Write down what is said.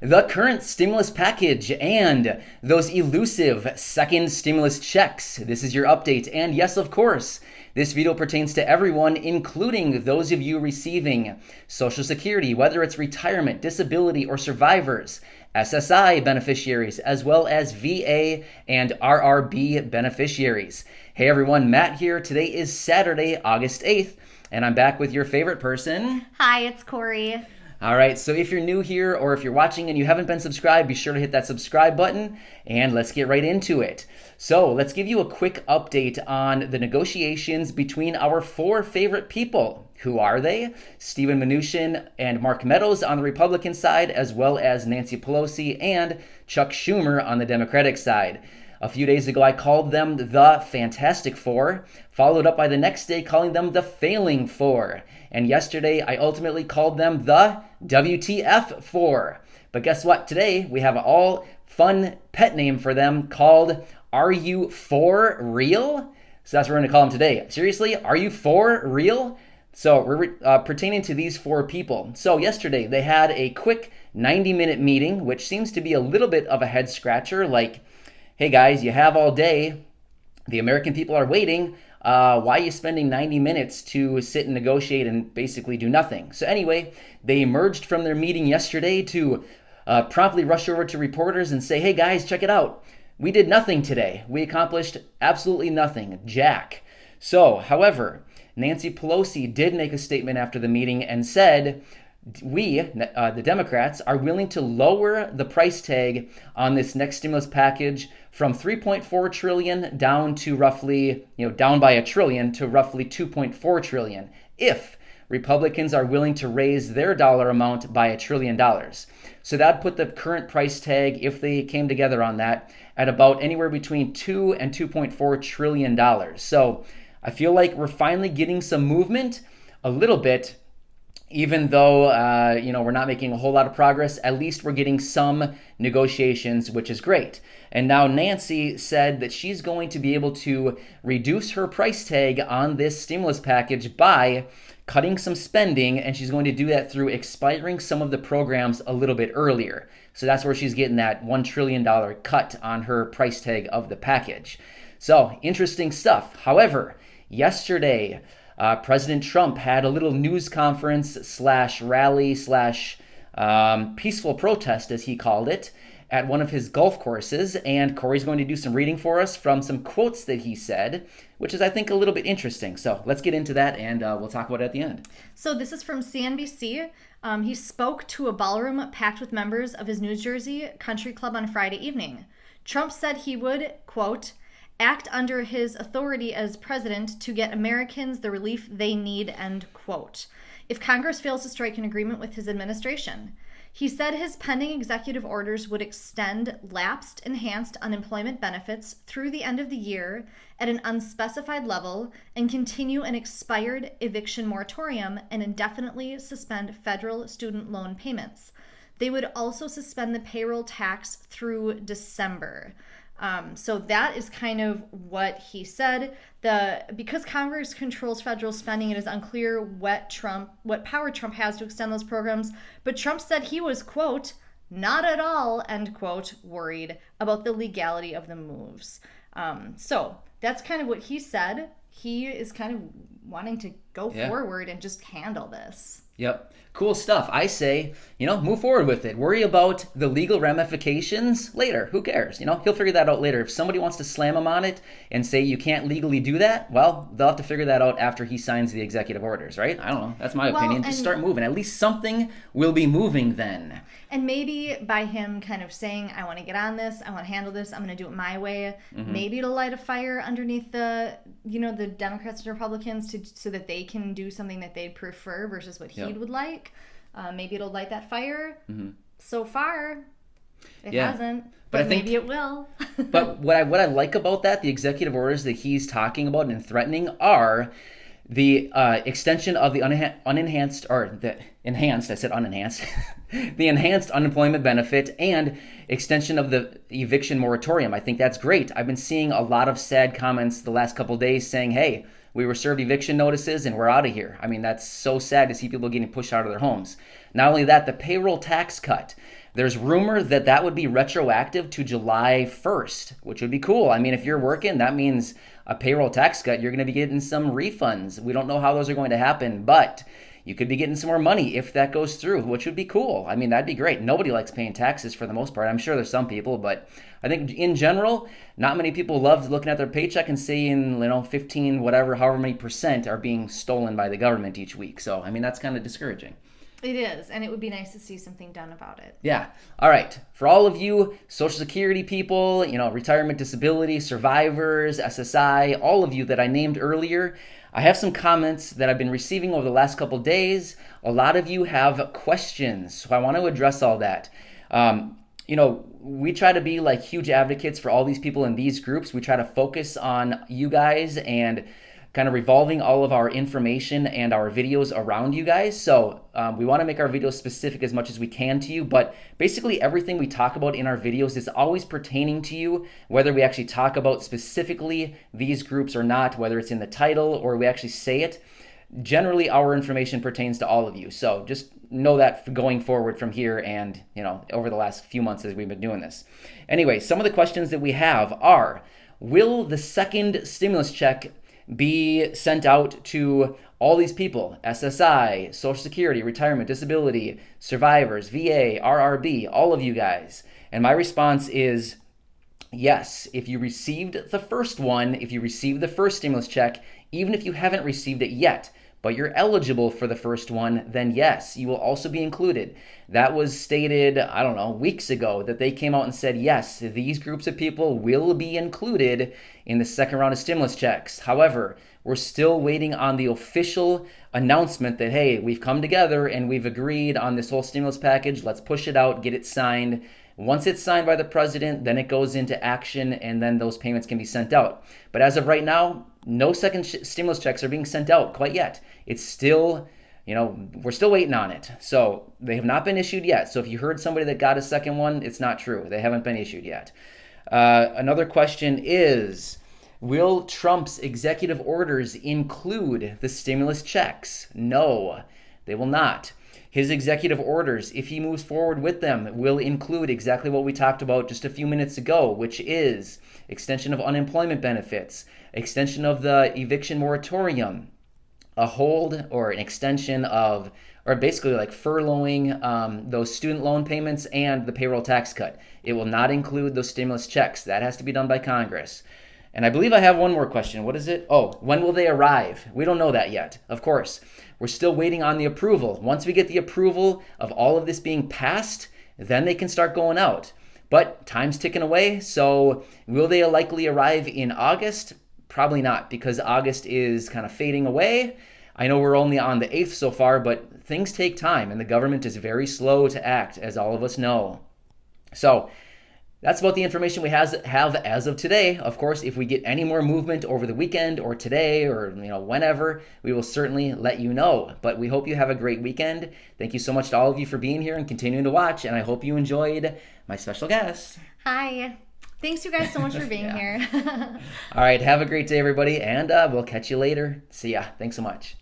the current stimulus package, and those elusive second stimulus checks. This is your update. And yes, of course, this video pertains to everyone, including those of you receiving Social Security, whether it's retirement, disability, or survivors, SSI beneficiaries, as well as VA and RRB beneficiaries. Hey everyone, Matt here. Today is Saturday, August 8th, and I'm back with your favorite person. Hi, it's Corey. All right, so if you're new here or if you're watching and you haven't been subscribed, be sure to hit that subscribe button and let's get right into it. So let's give you a quick update on the negotiations between our four favorite people. Who are they? Steven Mnuchin and Mark Meadows on the Republican side, as well as Nancy Pelosi and Chuck Schumer on the Democratic side. A few days ago, I called them the Fantastic Four, followed up by the next day calling them the Failing Four. And yesterday, I ultimately called them the WTF Four. But guess what? Today, we have an all-fun pet name for them called Are You For Real? So that's what we're going to call them today. Seriously, are you for real? So we're pertaining to these four people. So yesterday, they had a quick 90-minute meeting, which seems to be a little bit of a head-scratcher, like, hey guys, you have all day. The American people are waiting. Why are you spending 90 minutes to sit and negotiate and basically do nothing? So anyway, they emerged from their meeting yesterday to promptly rush over to reporters and say, hey guys, check it out. We did nothing today. We accomplished absolutely nothing. Jack. So, however, Nancy Pelosi did make a statement after the meeting and said, we, the Democrats, are willing to lower the price tag on this next stimulus package from $3.4 trillion down to roughly, down by $1 trillion to roughly $2.4 trillion if Republicans are willing to raise their dollar amount by $1 trillion. So that put the current price tag, if they came together on that, at about anywhere between $2 and $2.4 trillion. So I feel like we're finally getting some movement, a little bit. Even though, we're not making a whole lot of progress, at least we're getting some negotiations, which is great. And now Nancy said that she's going to be able to reduce her price tag on this stimulus package by cutting some spending, and she's going to do that through expiring some of the programs a little bit earlier. So that's where she's getting that $1 trillion cut on her price tag of the package. So interesting stuff. However, yesterday, President Trump had a little news conference / rally / peaceful protest, as he called it, at one of his golf courses. And Corey's going to do some reading for us from some quotes that he said, which is, I think, a little bit interesting. So let's get into that, and we'll talk about it at the end. So this is from CNBC. He spoke to a ballroom packed with members of his New Jersey country club on Friday evening. Trump said he would, quote, act under his authority as president to get Americans the relief they need, end quote, if Congress fails to strike an agreement with his administration. He said his pending executive orders would extend lapsed enhanced unemployment benefits through the end of the year at an unspecified level and continue an expired eviction moratorium and indefinitely suspend federal student loan payments. They would also suspend the payroll tax through December. So that is kind of what he said. Because Congress controls federal spending, it is unclear what power Trump has to extend those programs. But Trump said he was, quote, not at all, end quote, worried about the legality of the moves. So that's kind of what he said. He is kind of wanting to go forward and just handle this. Yep. Cool stuff. I say, move forward with it. Worry about the legal ramifications later. Who cares? He'll figure that out later. If somebody wants to slam him on it and say you can't legally do that, well, they'll have to figure that out after he signs the executive orders, right? I don't know. That's my opinion. Just start moving. At least something will be moving then. And maybe by him kind of saying, I want to get on this, I want to handle this, I'm going to do it my way, maybe it'll light a fire underneath the Democrats and Republicans so that they can do something that they'd prefer versus what he would like. Maybe it'll light that fire. So far, it hasn't. But I think, maybe it will. But what I like about that, the executive orders that he's talking about and threatening are the extension of the unenhanced, or the enhanced, I said unenhanced, the enhanced unemployment benefit and extension of the eviction moratorium. I think that's great. I've been seeing a lot of sad comments the last couple of days saying, hey, we were served eviction notices and we're out of here. I mean, that's so sad to see people getting pushed out of their homes. Not only that, the payroll tax cut. There's rumor that that would be retroactive to July 1st, which would be cool. I mean, if you're working, that means a payroll tax cut. You're going to be getting some refunds. We don't know how those are going to happen, but you could be getting some more money if that goes through, which would be cool. I mean, that'd be great. Nobody likes paying taxes for the most part. I'm sure there's some people, but I think in general, not many people love looking at their paycheck and seeing, 15, whatever, however many percent are being stolen by the government each week. So, I mean, that's kind of discouraging. It is, and it would be nice to see something done about it. Yeah. All right. For all of you Social Security people, retirement disability, survivors, SSI, all of you that I named earlier, I have some comments that I've been receiving over the last couple days. A lot of you have questions, so I want to address all that. We try to be like huge advocates for all these people in these groups. We try to focus on you guys and kind of revolving all of our information and our videos around you guys. So we want to make our videos specific as much as we can to you, but basically everything we talk about in our videos is always pertaining to you, whether we actually talk about specifically these groups or not, whether it's in the title or we actually say it. Generally, our information pertains to all of you. So just know that going forward from here and, over the last few months as we've been doing this. Anyway, some of the questions that we have are, will the second stimulus check be sent out to all these people? SSI, Social Security, retirement, disability, survivors, VA, RRB, all of you guys. And my response is yes. If you received the first one, if you received the first stimulus check, even if you haven't received it yet, but you're eligible for the first one, then yes, you will also be included. That was stated, weeks ago, that they came out and said, yes, these groups of people will be included in the second round of stimulus checks. However, we're still waiting on the official announcement that, hey, we've come together and we've agreed on this whole stimulus package. Let's push it out, get it signed. Once it's signed by the president, then it goes into action, and then those payments can be sent out. But as of right now, no second stimulus checks are being sent out quite yet. It's still, we're still waiting on it. So they have not been issued yet. So if you heard somebody that got a second one, it's not true. They haven't been issued yet. Another question is, will Trump's executive orders include the stimulus checks? No, they will not. His executive orders, if he moves forward with them, will include exactly what we talked about just a few minutes ago, which is extension of unemployment benefits, extension of the eviction moratorium, a hold or an extension of, or basically like furloughing those student loan payments and the payroll tax cut. It will not include those stimulus checks. That has to be done by Congress. And I believe I have one more question. What is it? Oh, when will they arrive? We don't know that yet, of course. We're still waiting on the approval. Once we get the approval of all of this being passed, then they can start going out. But time's ticking away, so will they likely arrive in August? Probably not, because August is kind of fading away. I know we're only on the 8th so far, but things take time, and the government is very slow to act, as all of us know. So that's about the information we have as of today. Of course, if we get any more movement over the weekend or today or whenever, we will certainly let you know. But we hope you have a great weekend. Thank you so much to all of you for being here and continuing to watch. And I hope you enjoyed my special guest. Hi. Thanks you guys so much for being here. All right. Have a great day, everybody. And we'll catch you later. See ya. Thanks so much.